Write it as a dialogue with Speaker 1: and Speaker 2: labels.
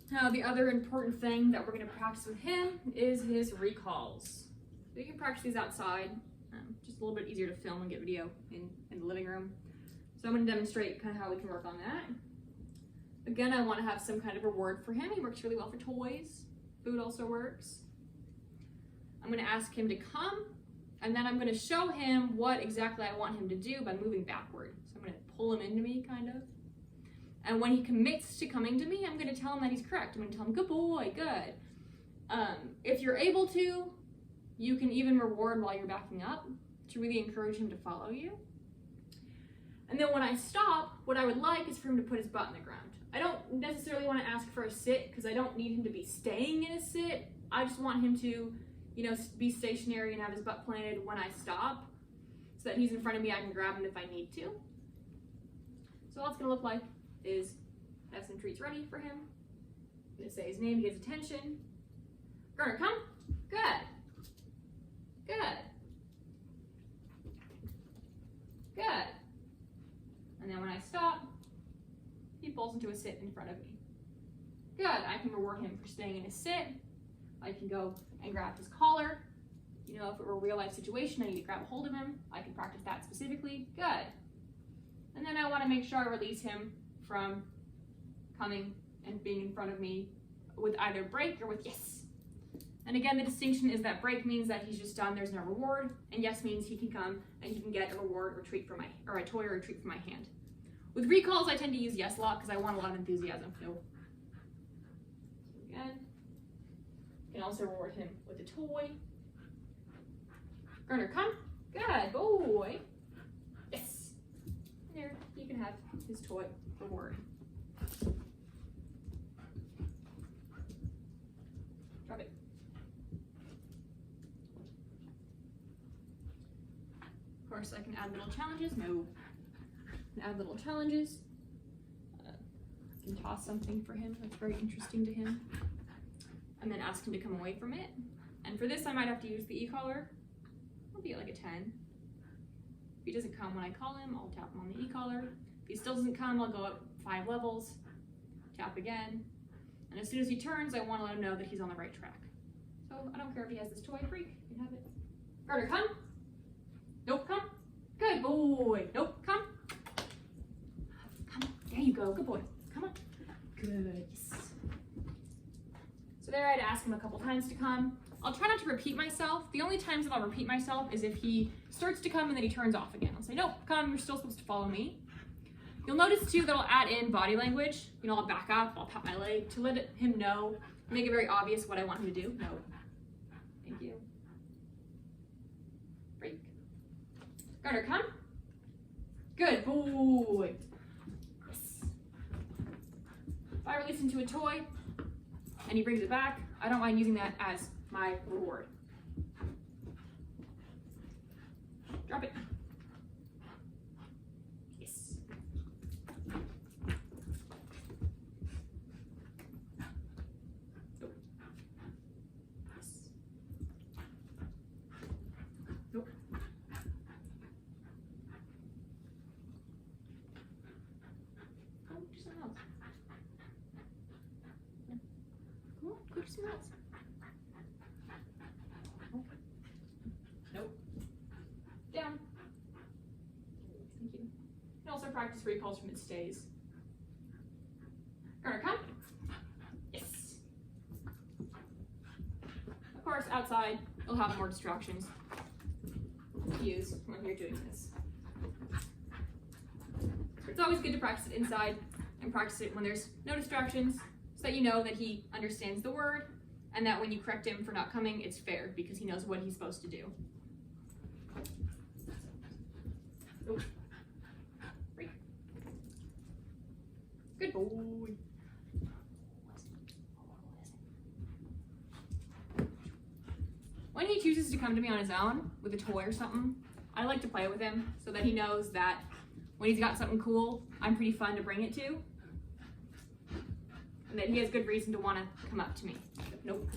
Speaker 1: Now, the other important thing that we're going to practice with him is his recalls. So you can practice these outside, just a little bit easier to film and get video in the living room. So I'm going to demonstrate kind of how we can work on that. Again, I want to have some kind of reward for him. He works really well for toys. Food also works. I'm going to ask him to come, and then I'm going to show him what exactly I want him to do by moving backward. So I'm going to pull him into me, kind of. And when he commits to coming to me, I'm going to tell him that he's correct. I'm going to tell him, good boy, good. If you're able to, you can even reward while you're backing up to really encourage him to follow you. And then when I stop, what I would like is for him to put his butt in the ground. I don't necessarily want to ask for a sit because I don't need him to be staying in a sit. I just want him to, be stationary and have his butt planted when I stop so that he's in front of me. I can grab him if I need to. So all it's going to look like is have some treats ready for him. I'm going to say his name, he gets attention. Garner, come. Good. Good. Good. And then when I stop, he falls into a sit in front of me. Good. I can reward him for staying in a sit. I can go and grab his collar. If it were a real life situation, I need to grab a hold of him. I can practice that specifically. Good. And then I want to make sure I release him from coming and being in front of me with either break or with yes. And again, the distinction is that break means that he's just done, there's no reward, and yes means he can come and he can get a reward or treat from a toy or a treat from my hand. With recalls, I tend to use yes a lot because I want a lot of enthusiasm. So again, you can also reward him with a toy. Garner, come. Good boy. Yes. There, you can have his toy reward. Drop it. Of course, I can add little challenges. No. I can add little challenges. I can toss something for him that's very interesting to him. And then ask him to come away from it. And for this, I might have to use the e-collar. I'll be at like a 10. If he doesn't come when I call him, I'll tap him on the e-collar. If he still doesn't come, I'll go up 5 levels, tap again. And as soon as he turns, I want to let him know that he's on the right track. So I don't care if he has this toy freak, you can have it. Garner, come. Nope, come. Good boy. Nope, come. Come. There you go. Good boy. Come on. Good. Yes. So there, I'd ask him a couple times to come. I'll try not to repeat myself. The only times that I'll repeat myself is if he starts to come and then he turns off again. I'll say, nope, come, you're still supposed to follow me. You'll notice too that I'll add in body language. I'll back up, I'll pat my leg to let him know, make it very obvious what I want him to do. No. Thank you. Break. Garner, come. Good boy. Yes. If I release him to a toy and he brings it back, I don't mind using that as my reward. Drop it. Yes. Nope. Yes. Nope. Go do something else. Come on, go do something else. Nope. Down. Thank you. You can also practice recalls from its stays. Garner, come. Yes. Of course, outside, you'll have more distractions to use when you're doing this. It's always good to practice it inside and practice it when there's no distractions so that you know that he understands the word and that when you correct him for not coming, it's fair because he knows what he's supposed to do. Oh. Break. Good boy. When he chooses to come to me on his own with a toy or something, I like to play with him so that he knows that when he's got something cool, I'm pretty fun to bring it to. And that he has good reason to want to come up to me. Nope.